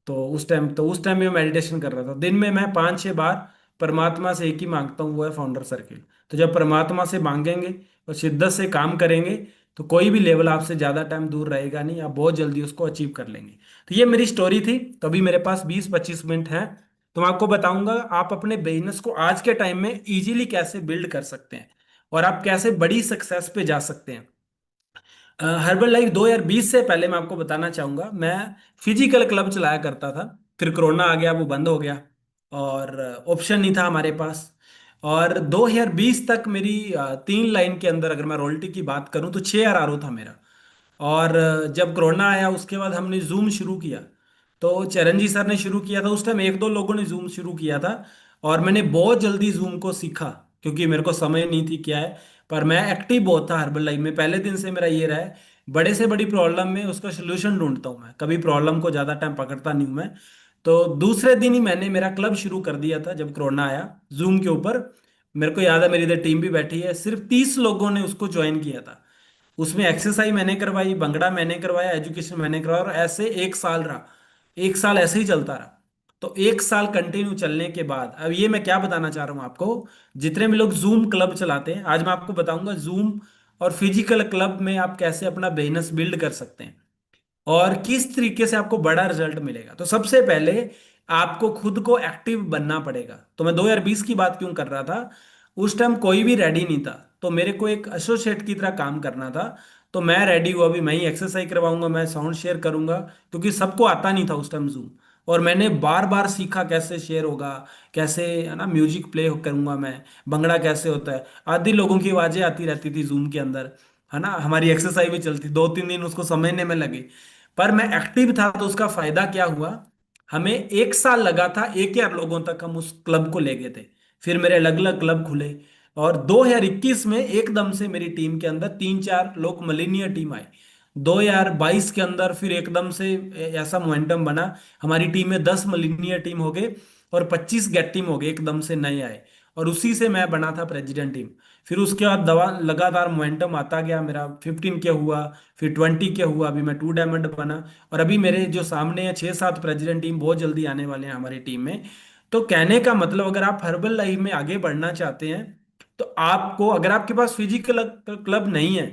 तो उस टाइम में मैं मेडिटेशन कर रहा था, दिन में मैं 5-6 बार परमात्मा से एक ही मांगता हूँ, वो है फाउंडर सर्किल। तो जब परमात्मा से मांगेंगे और शिद्दत से काम करेंगे, तो कोई भी लेवल आपसे ज़्यादा टाइम दूर रहेगा नहीं, आप बहुत जल्दी उसको अचीव कर लेंगे। तो ये मेरी स्टोरी थी। तो अभी मेरे पास 20-25 मिनट हैं, तो मैं आपको बताऊंगा आप अपने बिजनेस को आज के टाइम में इजीली कैसे बिल्ड कर सकते हैं, और आप कैसे बड़ी सक्सेस पे जा सकते हैं। हर्बल लाइफ 2020 से पहले मैं आपको बताना चाहूंगा, मैं फिजिकल क्लब चलाया करता था। फिर कोरोना आ गया, वो बंद हो गया, और ऑप्शन नहीं था हमारे पास। और 2020 तक मेरी 3 लाइन के अंदर अगर मैं रॉयल्टी की बात करूं तो 6 RRO था मेरा। और जब कोरोना आया उसके बाद हमने जूम शुरू किया। तो चरणजी सर ने शुरू किया था, उस टाइम 1-2 लोगों ने जूम शुरू किया था। और मैंने बहुत जल्दी जूम को सीखा, क्योंकि मेरे को समय नहीं थी क्या है। पर मैं एक्टिव बहुत था हर्बल लाइफ में, पहले दिन से मेरा ये रहा है, बड़े से बड़ी प्रॉब्लम में उसका सोल्यूशन ढूंढता हूँ मैं, कभी प्रॉब्लम को ज़्यादा टाइम पकड़ता नहीं हूँ मैं। तो दूसरे दिन ही मैंने मेरा क्लब शुरू कर दिया था जब कोरोना आया, जूम के ऊपर। मेरे को याद है, मेरी इधर टीम भी बैठी है, सिर्फ 30 लोगों ने उसको ज्वाइन किया था। उसमें एक्सरसाइज मैंने करवाई, भंगड़ा मैंने करवाया, एजुकेशन मैंने करवाया, और ऐसे 1 साल रहा। 1 साल ऐसे ही चलता रहा। तो 1 साल कंटिन्यू चलने के बाद, अब ये मैं क्या बताना चाह रहा हूँ आपको, जितने भी लोग जूम क्लब चलाते हैं, आज मैं आपको बताऊंगा जूम और फिजिकल क्लब में आप कैसे अपना बिजनेस बिल्ड कर सकते हैं, और किस तरीके से आपको बड़ा रिजल्ट मिलेगा। तो सबसे पहले आपको खुद को एक्टिव बनना पड़ेगा। तो मैं 2020 की बात क्यों कर रहा था, उस टाइम कोई भी रेडी नहीं था, तो मेरे को एक एसोसिएट की तरह काम करना था। तो मैं रेडी हुआ, भी मैं ही एक्सरसाइज करवाऊंगा, मैं साउंड शेयर करूंगा, क्योंकि सबको आता नहीं था उस टाइम जूम। और मैंने बार बार सीखा कैसे शेयर होगा, कैसे है ना म्यूजिक प्ले करूंगा मैं, भंगड़ा कैसे होता है। आधी लोगों की आवाजें आती रहती थी जूम के अंदर, है ना, हमारी एक्सरसाइज भी चलती, 2-3 दिन उसको समझने में लगे। पर मैं एक्टिव था, तो उसका फायदा क्या हुआ, हमें 1 साल लगा था, 1,000 लोगों तक हम उस क्लब को ले गए थे। फिर मेरे अलग अलग क्लब खुले, और 2021 में एकदम से मेरी टीम के अंदर 3-4 लोग मिलीनियर टीम आए। 2022 के अंदर फिर एकदम से ऐसा मोमेंटम बना, हमारी टीम में 10 मिलीनियर टीम हो गए, और 25 गेट टीम हो गए एकदम से नए आए। और उसी से मैं बना था प्रेसिडेंट टीम। फिर उसके बाद दवा लगातार मोमेंटम आता गया, मेरा 15 के हुआ, फिर 20 के हुआ, अभी मैं 2 डायमंड बना। और अभी मेरे जो सामने है 6-7 प्रेसिडेंट टीम बहुत जल्दी आने वाले हैं हमारी टीम में। तो कहने का मतलब, अगर आप हर्बल लाइफ में आगे बढ़ना चाहते हैं, तो आपको, अगर आपके पास फिजिकल क्लब नहीं है,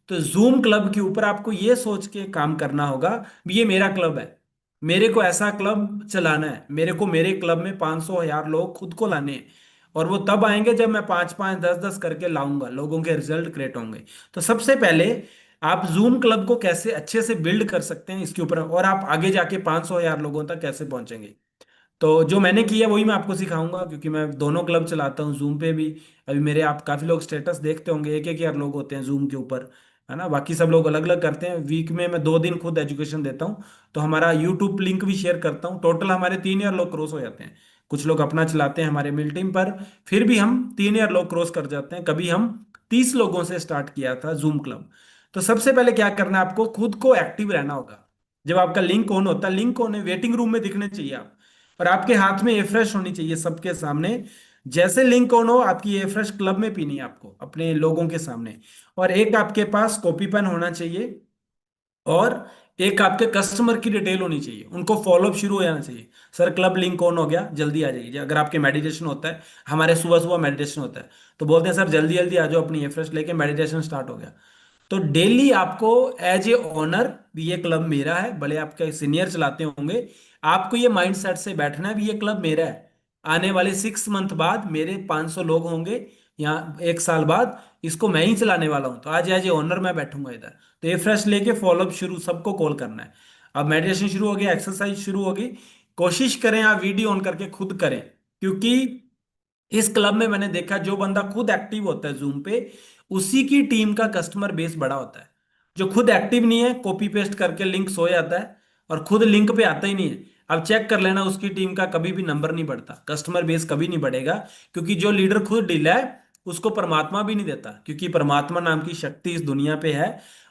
तो जूम क्लब के ऊपर आपको ये सोच के काम करना होगा, ये मेरा क्लब है, मेरे को ऐसा क्लब चलाना है, मेरे को मेरे क्लब में 500 1000 लोग खुद को लाने हैं। और वो तब आएंगे जब मैं 5-5 10-10 करके लाऊंगा, लोगों के रिजल्ट क्रिएट होंगे। तो सबसे पहले आप जूम क्लब को कैसे अच्छे से बिल्ड कर सकते हैं इसके ऊपर, और आप आगे जाके 500 1000 लोगों तक कैसे पहुंचेंगे। तो जो मैंने किया वही मैं आपको सिखाऊंगा, क्योंकि मैं दोनों क्लब चलाता हूँ जूम पे भी। अभी मेरे आप काफी लोग स्टेटस देखते होंगे, 1-1 हजार लोग होते हैं जूम के ऊपर, है ना। बाकी सब लोग अलग अलग करते हैं। वीक में मैं 2 दिन खुद एजुकेशन देता हूँ। तो हमारा यूट्यूब लिंक भी शेयर करता हूँ। टोटल हमारे 3 हजार लोग क्रॉस हो जाते हैं। कुछ लोग अपना चलाते हैं हमारे मिल टीम पर, फिर भी हम 3 हजार लोग क्रॉस कर जाते हैं। कभी हम 30 लोगों से स्टार्ट किया था जूम क्लब। तो सबसे पहले क्या करना है, आपको खुद को एक्टिव रहना होगा। जब आपका लिंक ऑन होता है, लिंक ऑन है, वेटिंग रूम में दिखने चाहिए आप, और आपके हाथ में एफ्रेश होनी चाहिए सबके सामने। जैसे लिंक ऑन हो, आपकी एफ्रेश क्लब में पीनी है आपको अपने लोगों के सामने। और एक आपके पास कॉपी पेन होना चाहिए, और एक आपके कस्टमर की डिटेल होनी चाहिए, उनको फॉलोअप शुरू हो जाना चाहिए। सर क्लब लिंक ऑन हो गया, जल्दी आ जाइए। अगर आपके मेडिटेशन होता है, हमारे सुबह सुबह मेडिटेशन होता है, तो बोलते हैं सर जल्दी जल्दी आ जाओ, अपनी एफ्रेश लेके मेडिटेशन स्टार्ट हो गया। तो डेली आपको एज ए ओनर भी ये क्लब मेरा है, भले आपके सीनियर चलाते होंगे, आपको ये माइंड सेट से बैठना है भी ये क्लब मेरा है। आने वाले 6 मंथ बाद मेरे 500 लोग होंगे, या 1 साल बाद इसको मैं ही चलाने वाला हूं, तो आज एज ए ओनर मैं बैठूंगा इधर। तो ये फ्रेश लेके फॉलोअप शुरू सबको कॉल करना है। अब मेडिटेशन शुरू हो गया, एक्सरसाइज शुरू होगी, कोशिश करें आप वीडियो ऑन करके खुद करें। क्योंकि इस क्लब में मैंने देखा जो बंदा खुद एक्टिव होता है जूम पे, उसी की टीम का कस्टमर बेस बड़ा होता है। जो खुद एक्टिव नहीं है, कॉपी पेस्ट करके लिंक सो जाता है और खुद लिंक पे आता ही नहीं है, अब चेक कर लेना उसकी टीम का कभी भी नंबर नहीं बढ़ता, कस्टमर बेस कभी नहीं बढ़ेगा। क्योंकि जो लीडर खुद ढीला है उसको परमात्मा भी नहीं देता, क्योंकि परमात्मा नाम की शक्ति इस दुनिया पे है।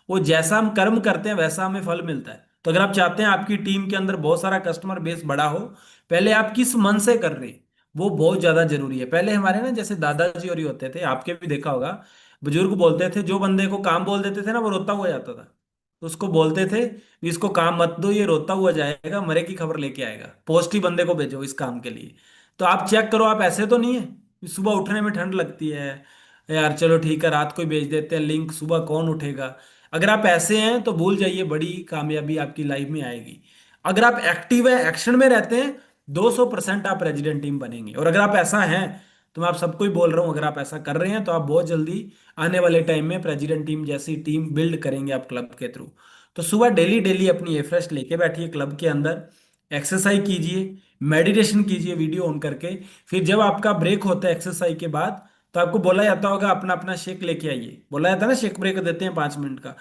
वो जैसा हम कर्म करते हैं वैसा हमें फल मिलता है। तो अगर आप चाहते हैं आपकी टीम के अंदर बहुत सारा कस्टमर बेस बड़ा हो, पहले आप किस मन से कर रहे हैं वो बहुत ज्यादा जरूरी है। पहले हमारे ना जैसे दादाजी और ही होते थे, आपके भी देखा होगा, बुजुर्ग बोलते थे, जो बंदे को काम बोल देते थे ना वो रोता हुआ जाता था। तो उसको बोलते थे "भी इसको काम मत दो, ये रोता हुआ जाएगा, मरे की खबर लेके आएगा, पोस्ट ही बंदे को भेजो इस काम के लिए"। तो आप चेक करो, आप ऐसे तो नहीं है कि सुबह उठने में ठंड लगती है, यार चलो ठीक है रात को ही भेज देते हैं लिंक, सुबह कौन उठेगा। अगर आप ऐसे हैं तो भूल जाइए, बड़ी कामयाबी आपकी लाइफ में आएगी। अगर आप एक्टिव है, एक्शन में रहते हैं, 200% आप प्रेसिडेंट टीम बनेंगे। और अगर आप ऐसा हैं, तो मैं आप सबको ही बोल रहा हूँ, अगर आप ऐसा कर रहे हैं तो आप बहुत जल्दी आने वाले टाइम में प्रेसिडेंट टीम जैसी टीम बिल्ड करेंगे आप क्लब के थ्रू। तो सुबह डेली डेली अपनी एफरेस्ट लेके बैठिए क्लब के अंदर, एक्सरसाइज कीजिए, मेडिटेशन कीजिए वीडियो ऑन करके। फिर जब आपका ब्रेक होता है एक्सरसाइज के बाद, तो आपको बोला जाता होगा अपना अपना शेक लेके आइए, बोला जाता है ना शेक ब्रेक देते हैं 5 मिनट का,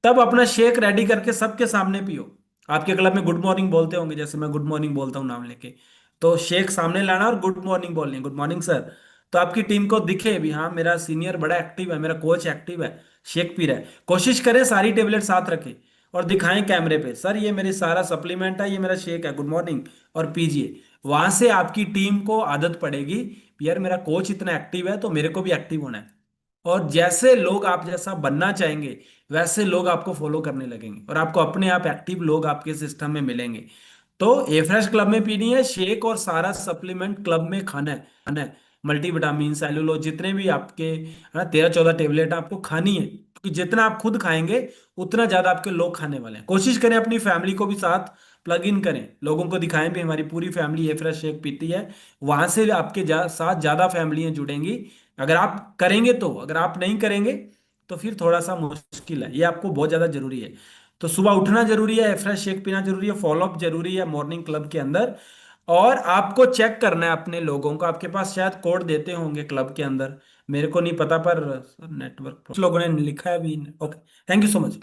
तब अपना शेक रेडी करके सबके सामने पियो। आपके क्लब में गुड मॉर्निंग बोलते होंगे, जैसे मैं गुड मॉर्निंग बोलता हूँ नाम लेके, तो शेख सामने लाना और गुड मॉर्निंग बोलनी, गुड मॉर्निंग सर। तो आपकी टीम को दिखे भी हाँ मेरा सीनियर बड़ा एक्टिव है, मेरा कोच एक्टिव है, शेक पी रहा है। कोशिश करें सारी टेबलेट साथ रखें और दिखाएं कैमरे पे, सर ये मेरे सारा सप्लीमेंट है, ये मेरा शेक है, गुड मॉर्निंग, और पीजिए। वहां से आपकी टीम को आदत पड़ेगी कि यार मेरा कोच इतना एक्टिव है तो मेरे को भी एक्टिव होना है। और जैसे लोग आप जैसा बनना चाहेंगे वैसे लोग आपको फॉलो करने लगेंगे और आपको अपने आप एक्टिव लोग आपके सिस्टम में मिलेंगे। तो एफ्रेश क्लब में पीनी है शेक, और सारा सप्लीमेंट क्लब में खाना है। मल्टीविटामिन, सेलुलोज, जितने भी आपके है ना 13-14 टेबलेट आपको खानी है, क्योंकि जितना आप खुद खाएंगे उतना ज्यादा आपके लोग खाने वाले हैं। कोशिश करें अपनी फैमिली को भी साथ प्लग इन करें, लोगों को दिखाएं भी हमारी पूरी फैमिली एफ्रेश शेक पीती है। वहां से आपके साथ ज्यादा फैमिलियां जुड़ेंगी। अगर आप करेंगे तो, अगर आप नहीं करेंगे तो फिर थोड़ा सा मुश्किल है, ये आपको बहुत ज्यादा जरूरी है। तो सुबह उठना जरूरी है, फ्रेश शेक पीना जरूरी है, फॉलोअप जरूरी है मॉर्निंग क्लब के अंदर। और आपको चेक करना है अपने लोगों को, आपके पास शायद कोड देते होंगे क्लब के अंदर, मेरे को नहीं पता, पर नेटवर्क कुछ लोगों ने लिखा है भी। Okay, thank you so much.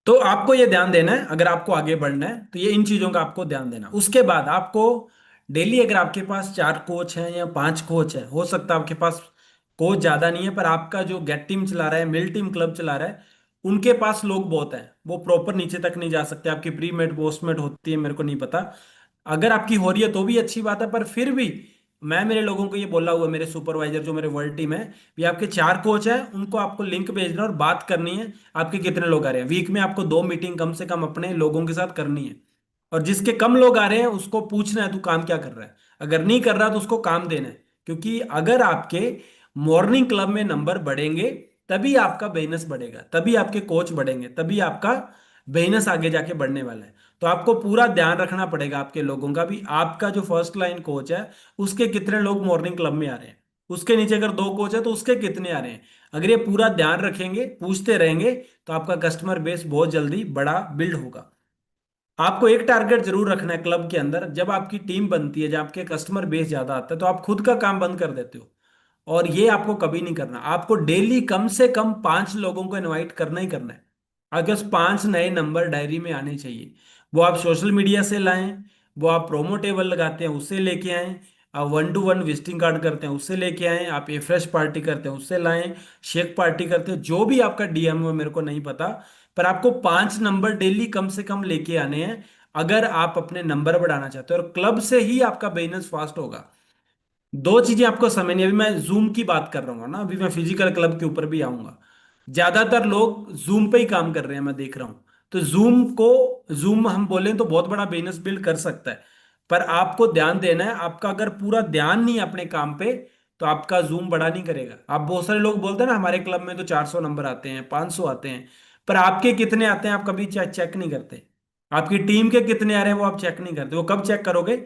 तो आपको ये ध्यान देना है, अगर आपको आगे बढ़ना है तो ये इन चीजों का आपको ध्यान देना। उसके बाद आपको डेली, अगर आपके पास 4 कोच हैं या 5 कोच हैं, हो सकता है आपके पास कोच ज्यादा नहीं है, पर आपका जो गेट टीम चला रहा है, मिल टीम क्लब चला रहा है, उनके पास लोग बहुत हैं, वो प्रॉपर नीचे तक नहीं जा सकते। आपकी प्रीमेट पोस्टमेट होती है, मेरे को नहीं पता, अगर आपकी हो रही है तो भी अच्छी बात है, पर फिर भी मैं मेरे लोगों को ये बोला हुआ है, मेरे सुपरवाइजर जो मेरे वर्ल्ड टीम है, भी आपके 4 कोच हैं, उनको आपको लिंक भेजना और बात करनी है आपके कितने लोग आ रहे हैं। वीक में आपको 2 मीटिंग कम से कम अपने लोगों के साथ करनी है। और जिसके कम लोग आ रहे हैं उसको पूछना है तू काम क्या कर रहा है, अगर नहीं कर रहा तो उसको काम देना है। क्योंकि अगर आपके मॉर्निंग क्लब में नंबर बढ़ेंगे तभी आपका बिजनेस बढ़ेगा, तभी आपके कोच बढ़ेंगे, तभी आपका बिजनेस आगे जाके बढ़ने वाला है। तो आपको पूरा ध्यान रखना पड़ेगा आपके लोगों का भी, आपका जो फर्स्ट लाइन कोच है उसके कितने लोग मॉर्निंग क्लब में आ रहे हैं, उसके नीचे अगर 2 कोच है तो उसके कितने आ रहे हैं। अगर ये पूरा ध्यान रखेंगे, पूछते रहेंगे, तो आपका कस्टमर बेस बहुत जल्दी बड़ा बिल्ड होगा। आपको एक टारगेट जरूर रखना है क्लब के अंदर, जब आपकी टीम बनती है, जब आपके कस्टमर बेस ज्यादा आता है, तो आप खुद का काम बंद कर देते हो। और ये आपको कभी नहीं करना, आपको डेली कम से कम 5 लोगों को इनवाइट करना ही करना है। आपके पास 5 नए नंबर डायरी में आने चाहिए। वो आप सोशल मीडिया से लाएं, वो आप प्रोमो टेबल लगाते हैं उससे लेके आएं, आप 1-to-1 विजिटिंग कार्ड करते हैं उससे लेके आएं, आप ए फ्रेश पार्टी करते हैं उससे लाएं, शेक पार्टी करते हैं, जो भी आपका डीएम है मेरे को नहीं पता, पर आपको 5 नंबर डेली कम से कम लेके आने हैं अगर आप अपने नंबर बढ़ाना चाहते हो। और क्लब से ही आपका बिजनेस फास्ट होगा। 2 चीजें आपको समझनी है, अभी मैं जूम की बात कर रहा हूँ ना, अभी मैं फिजिकल क्लब के ऊपर भी आऊंगा। ज्यादातर लोग जूम पे ही काम कर रहे हैं, मैं देख रहा हूँ। तो जूम हम बोलें तो बहुत बड़ा बिजनेस बिल्ड कर सकता है, पर आपको ध्यान देना है। आपका अगर पूरा ध्यान नहीं है अपने काम पे, तो आपका जूम बड़ा नहीं करेगा। आप बहुत सारे लोग बोलते हैं ना हमारे क्लब में तो 400 नंबर आते हैं, 500 आते हैं, पर आपके कितने आते हैं आप कभी चेक नहीं करते। आपकी टीम के कितने आ रहे हैं वो आप चेक नहीं करते। वो कब चेक करोगे?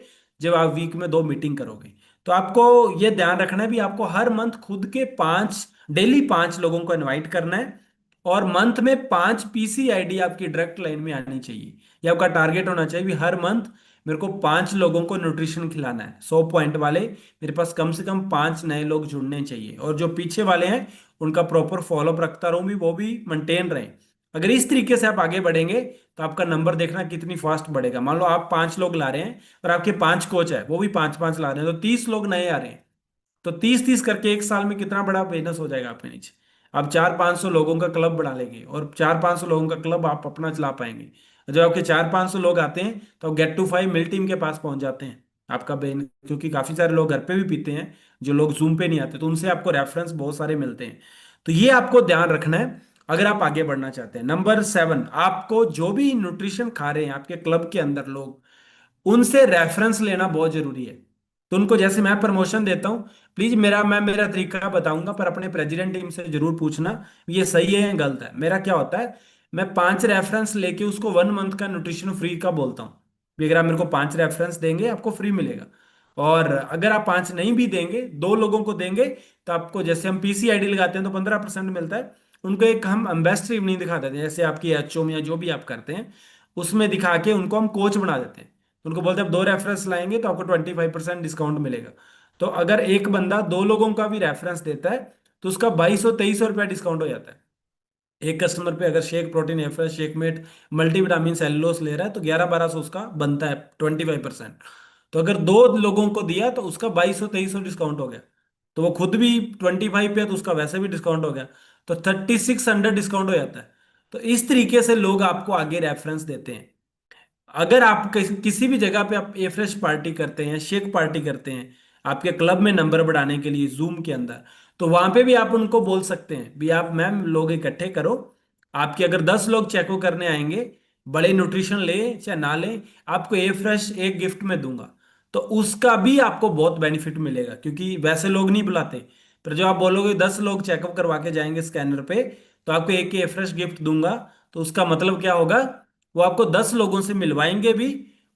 जब आप वीक में 2 मीटिंग करोगे। तो आपको ये ध्यान रखना है भी आपको हर मंथ खुद के 5, डेली 5 लोगों को इनवाइट करना है, और मंथ में 5 PCID आपकी डायरेक्ट लाइन में आनी चाहिए। ये आपका टारगेट होना चाहिए भी हर मंथ मेरे को 5 लोगों को न्यूट्रिशन खिलाना है, 100 पॉइंट वाले। मेरे पास कम से कम 5 नए लोग जुड़ने चाहिए, और जो पीछे वाले हैं उनका प्रॉपर फॉलोअप रखता रहूं भी, वो भी मेंटेन रहे। अगर इस तरीके से आप आगे बढ़ेंगे तो आपका नंबर देखना कितनी फास्ट बढ़ेगा। मान लो आप 5 लोग ला रहे हैं और आपके 5 कोच है, वो भी 5-5 ला रहे हैं, तो 30 लोग नए आ रहे हैं। तो 30-30 करके एक साल में कितना बड़ा बिजनेस हो जाएगा आपके नीचे। आप 400-500 लोगों का क्लब बना लेंगे, और 400-500 लोगों का क्लब आप अपना चला पाएंगे। जब आपके 400-500 लोग आते हैं तो गेट टू 5 मिल टीम के पास पहुंच जाते हैं। आपका बेन, क्योंकि काफी सारे लोग घर पे भी पीते हैं जो लोग जूम पे नहीं आते, तो उनसे आपको रेफरेंस बहुत सारे मिलते हैं। तो ये आपको ध्यान रखना है अगर आप आगे बढ़ना चाहते हैं। नंबर 7, आपको जो भी न्यूट्रिशन खा रहे हैं आपके क्लब के अंदर लोग, उनसे रेफरेंस लेना बहुत जरूरी है। तो उनको, जैसे मैं प्रमोशन देता हूँ, प्लीज मैं मेरा तरीका बताऊंगा, पर अपने प्रेसिडेंट टीम से जरूर पूछना ये सही है या गलत है। मेरा क्या होता है, मैं 5 रेफरेंस लेके उसको 1 मंथ का न्यूट्रिशन फ्री का बोलता हूँ भी अगर आप मेरे को 5 रेफरेंस देंगे आपको फ्री मिलेगा। और अगर आप 5 नहीं भी देंगे, 2 लोगों को देंगे, तो आपको, जैसे हम PCID लगाते हैं तो 15% मिलता है। उनको एक हम एम्बेसडर इवनिंग दिखा देते हैं, जैसे आपकी एचओ में या जो भी आप करते हैं उसमें दिखा के उनको हम कोच बना देते हैं। उनको बोलते हैं आप 2 रेफरेंस लाएंगे तो आपको 25% डिस्काउंट मिलेगा। तो अगर एक बंदा 2 लोगों का भी रेफरेंस देता है तो उसका 2200-2300 रुपया डिस्काउंट हो जाता है। एक कस्टमर पे अगर shake protein FS Shakemate multivitamin cellulose ले रहा है तो 1100-1200 उसका बनता है, 25%। तो अगर 2 लोगों को दिया तो उसका 2200-2300 डिस्काउंट हो गया। तो वो खुद भी 25 पे है तो उसका वैसे भी डिस्काउंट हो गया। तो 3600 डिस्काउंट हो जाता है। तो इस तरीके से लोग आपको आगे रेफरेंस देते हैं। अगर आप किसी भी जगह पे आप ए फ्रेश पार्टी करते हैं, शेक पार्टी करते हैं आपके क्लब में नंबर बढ़ाने के लिए जूम के अंदर, तो वहां पे भी आप उनको बोल सकते हैं भी आप मैम लोग इकट्ठे करो, आपके अगर 10 लोग चेको करने आएंगे, बड़े न्यूट्रिशन ले चाहे ना ले, आपको ए फ्रेश एक गिफ्ट में दूंगा। तो उसका भी आपको बहुत बेनिफिट मिलेगा, क्योंकि वैसे लोग नहीं बुलाते। पर जो आप बोलोगे 10 लोग चेकअप करवा के जाएंगे स्कैनर पे, तो आपको एक ए फ्रेश गिफ्ट दूंगा, तो उसका मतलब क्या होगा, वो आपको 10 लोगों से मिलवाएंगे भी,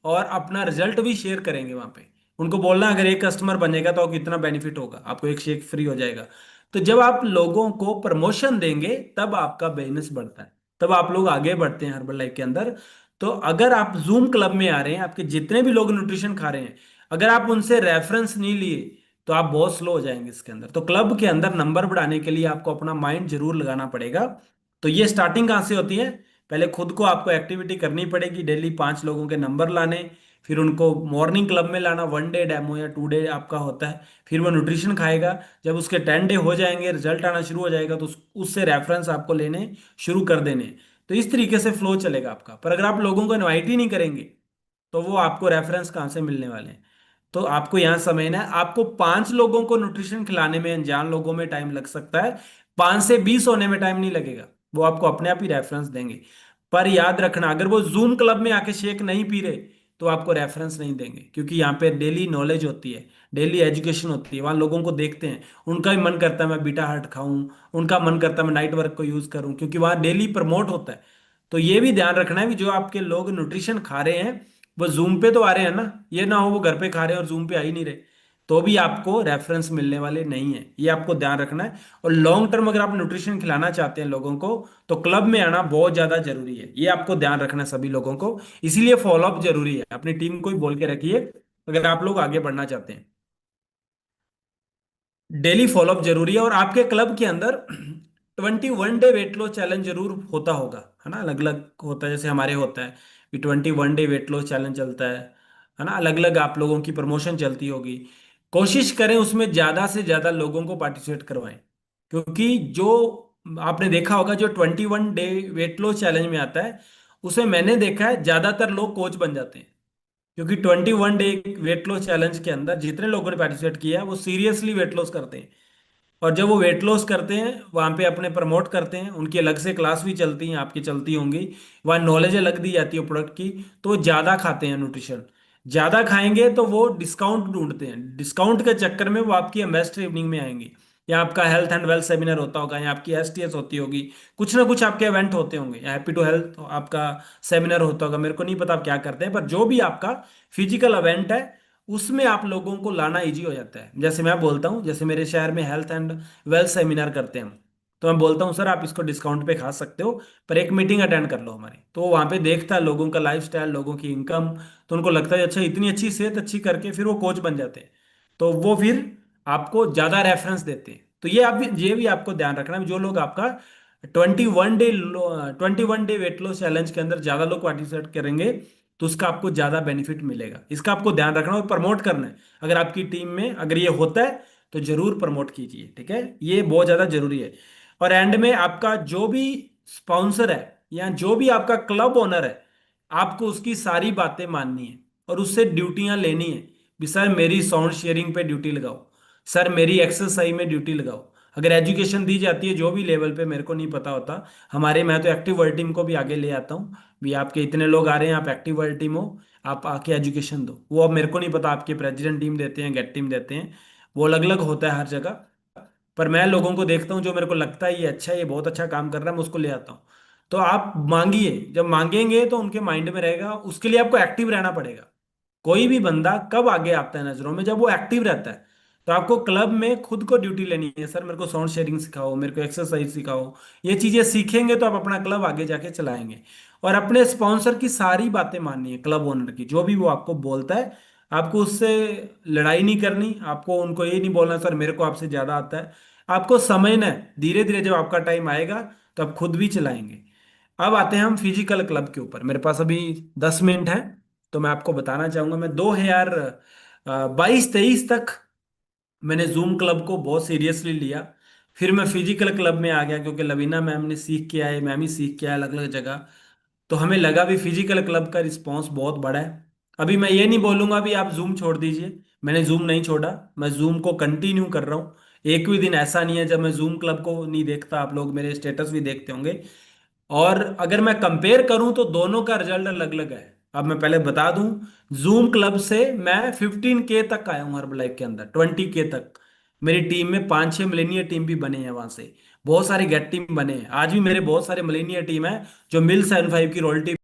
और अपना रिजल्ट भी शेयर करेंगे वहां पे। उनको बोलना अगर एक कस्टमर बनेगा तो आपको कितना बेनिफिट होगा, आपको एक शेक फ्री हो जाएगा। तो जब आप लोगों को प्रमोशन देंगे तब आपका बिजनेस बढ़ता है, तब आप लोग आगे बढ़ते हैं हर्बल लाइफ के अंदर। तो अगर आप जूम क्लब में आ रहे हैं, आपके जितने भी लोग न्यूट्रिशन खा रहे हैं, अगर आप उनसे रेफरेंस नहीं लिए तो आप बहुत स्लो हो जाएंगे इसके अंदर। तो क्लब के अंदर नंबर बढ़ाने के लिए आपको अपना माइंड जरूर लगाना पड़ेगा। तो ये स्टार्टिंग कहाँ से होती है, पहले खुद को आपको एक्टिविटी करनी पड़ेगी, डेली 5 लोगों के नंबर लाने, फिर उनको मॉर्निंग क्लब में लाना, 1 डे डेमो या 2 डे आपका होता है, फिर वो न्यूट्रिशन खाएगा। जब उसके 10 डे हो जाएंगे, रिजल्ट आना शुरू हो जाएगा, तो उससे रेफरेंस आपको लेने शुरू कर देने। तो इस तरीके से फ्लो चलेगा आपका। पर अगर आप लोगों को इनवाइट ही नहीं करेंगे तो वो आपको रेफरेंस कहाँ से मिलने वाले हैं। तो आपको यहां समझना है, आपको 5 लोगों को न्यूट्रिशन खिलाने में अनजान लोगों में टाइम लग सकता है, 5 से 20 होने में टाइम नहीं लगेगा। वो आपको अपने आप ही रेफरेंस देंगे। पर याद रखना, अगर वो जूम क्लब में आके शेक नहीं पी रहे तो आपको रेफरेंस नहीं देंगे, क्योंकि यहाँ पे डेली नॉलेज होती है, डेली एजुकेशन होती है। वहाँ लोगों को देखते हैं, उनका भी मन करता है मैं बीटा हार्ट खाऊं, उनका मन करता है मैं नाइट वर्क को यूज करूं, क्योंकि वहाँ डेली प्रमोट होता है। तो ये भी ध्यान रखना है कि जो आपके लोग न्यूट्रिशन खा रहे हैं वो जूम पे तो आ रहे हैं ना, ये ना हो वो घर पे खा रहे हैं और जूम पे आ ही नहीं रहे, तो भी आपको रेफरेंस मिलने वाले नहीं है। ये आपको ध्यान रखना है। और लॉन्ग टर्म अगर आप न्यूट्रिशन खिलाना चाहते हैं लोगों को, तो क्लब में आना बहुत ज्यादा जरूरी है। ये आपको ध्यान रखना है सभी लोगों को। इसीलिए फॉलोअप जरूरी है, अपनी टीम को ही बोल के रखिए अगर आप लोग आगे बढ़ना चाहते हैं। डेली फॉलोअप जरूरी है। और आपके क्लब के अंदर 21 डे वेट लॉस चैलेंज जरूर होता होगा, है ना, अलग अलग होता है, जैसे हमारे होता है कि 21 डे वेट लॉस चैलेंज चलता है ना, अलग अलग आप लोगों की प्रमोशन चलती होगी। कोशिश करें उसमें ज्यादा से ज्यादा लोगों को पार्टिसिपेट करवाएं, क्योंकि जो आपने देखा होगा जो 21 डे वेट लॉस चैलेंज में आता है, उसमें मैंने देखा है ज्यादातर लोग कोच बन जाते हैं। क्योंकि 21 डे वेट लॉस चैलेंज के अंदर जितने लोगों ने पार्टिसिपेट किया है वो सीरियसली वेट लॉस करते हैं। और जब वो वेट लॉस करते हैं वहां पे अपने प्रमोट करते हैं, उनकी अलग से क्लास भी चलती हैं, आपकी चलती होंगी, वहाँ नॉलेज अलग दी जाती है प्रोडक्ट की, तो वो ज़्यादा खाते हैं न्यूट्रिशन। ज्यादा खाएंगे तो वो डिस्काउंट ढूंढते हैं, डिस्काउंट के चक्कर में वो आपकी एम्बेसडर इवनिंग में आएंगे, या आपका हेल्थ एंड वेल्थ सेमिनार होता होगा, या आपकी एसटीएस होती होगी, कुछ ना कुछ आपके इवेंट होते होंगे, या हैप्पी टू हेल्थ आपका सेमिनार होता होगा, मेरे को नहीं पता आप क्या करते हैं, पर जो भी आपका फिजिकल इवेंट है उसमें आप लोगों को लाना इजी हो जाता है। जैसे मैं बोलता हूँ, जैसे मेरे शहर में हेल्थ एंड वेल्थ सेमिनार करते हैं हम, तो मैं बोलता हूँ सर आप इसको डिस्काउंट पे खा सकते हो, पर एक मीटिंग अटेंड कर लो हमारी। तो वहाँ पे देखता है लोगों का लाइफस्टाइल, लोगों की इनकम, तो उनको लगता है अच्छा इतनी अच्छी सेहत अच्छी करके फिर वो कोच बन जाते हैं, तो वो फिर आपको ज़्यादा रेफरेंस देते हैं। तो ये भी आपको ध्यान रखना है, जो लोग आपका 21 डे वेट लॉस चैलेंज के अंदर ज़्यादा लोग पार्टिसिपेट करेंगे, तो उसका आपको ज़्यादा बेनिफिट मिलेगा। इसका आपको ध्यान रखना और प्रमोट करना है। अगर आपकी टीम में अगर ये होता है तो जरूर प्रमोट कीजिए, ठीक है, ये बहुत ज़्यादा जरूरी है। और एंड में आपका जो भी स्पॉन्सर है या जो भी आपका क्लब ओनर है, आपको उसकी सारी बातें माननी है और उससे ड्यूटियां लेनी है। भी सर मेरी साउंड शेयरिंग पे ड्यूटी लगाओ, सर मेरी एक्सरसाइज में ड्यूटी लगाओ। अगर एजुकेशन दी जाती है जो भी लेवल पे, मेरे को नहीं पता होता, हमारे मैं तो एक्टिव वर्ल्ड टीम को भी आगे ले आता हूँ, भी आपके इतने लोग आ रहे हैं, आप एक्टिव वर्ल्ड टीम हो, आप आके एजुकेशन दो। वो अब मेरे को नहीं पता आपके प्रेसिडेंट टीम देते हैं, गेट टीम देते हैं, वो अलग अलग होता है हर जगह। पर मैं लोगों को देखता हूँ जो मेरे को लगता है ये अच्छा है, ये बहुत अच्छा काम कर रहा है, मैं उसको ले आता हूँ। तो आप मांगिए, जब मांगेंगे तो उनके माइंड में रहेगा, उसके लिए आपको एक्टिव रहना पड़ेगा। कोई भी बंदा कब आगे आता है नजरों में, जब वो एक्टिव रहता है। तो आपको क्लब में खुद को ड्यूटी लेनी है, सर मेरे को साउंड शेयरिंग सिखाओ, मेरे को एक्सरसाइज सिखाओ। ये चीजें सीखेंगे तो आप अपना क्लब आगे जाके चलाएंगे। और अपने स्पॉन्सर की सारी बातें माननी है, क्लब ओनर की जो भी वो आपको बोलता है, आपको उससे लड़ाई नहीं करनी। आपको उनको ये नहीं बोलना सर मेरे को आपसे ज्यादा आता है, आपको समझना है। धीरे धीरे जब आपका टाइम आएगा तो आप खुद भी चलाएंगे। अब आते हैं हम फिजिकल क्लब के ऊपर, मेरे पास अभी 10 मिनट है, तो मैं आपको बताना चाहूंगा। मैं 2022-23 तक मैंने जूम क्लब को बहुत सीरियसली लिया। फिर मैं फिजिकल क्लब में आ गया, क्योंकि लवीना मैम ने सीख के आए, मैम ही सीख के आए अलग अलग जगह। तो हमें लगा भी फिजिकल क्लब का रिस्पांस बहुत बड़ा है। अभी मैं ये नहीं बोलूंगा भी आप जूम छोड़ दीजिए, मैंने जूम नहीं छोड़ा, मैं जूम को कंटिन्यू कर रहा हूँ। एक भी दिन ऐसा नहीं है जब मैं जूम क्लब को नहीं देखता, आप लोग मेरे स्टेटस भी देखते होंगे। और अगर मैं कंपेयर करूं तो दोनों का रिजल्ट अलग अलग है। अब मैं पहले बता दूं, जूम क्लब से मैं 15K तक आया हूं हर्ब लाइफ के अंदर, 20K तक। मेरी टीम में 5-6 मिलेनियर टीम भी बने हैं वहां से, बहुत सारे गेट टीम बने हैं। आज भी मेरे बहुत सारे मिलेनियर टीम है जो मिल 75 की रॉयल्टी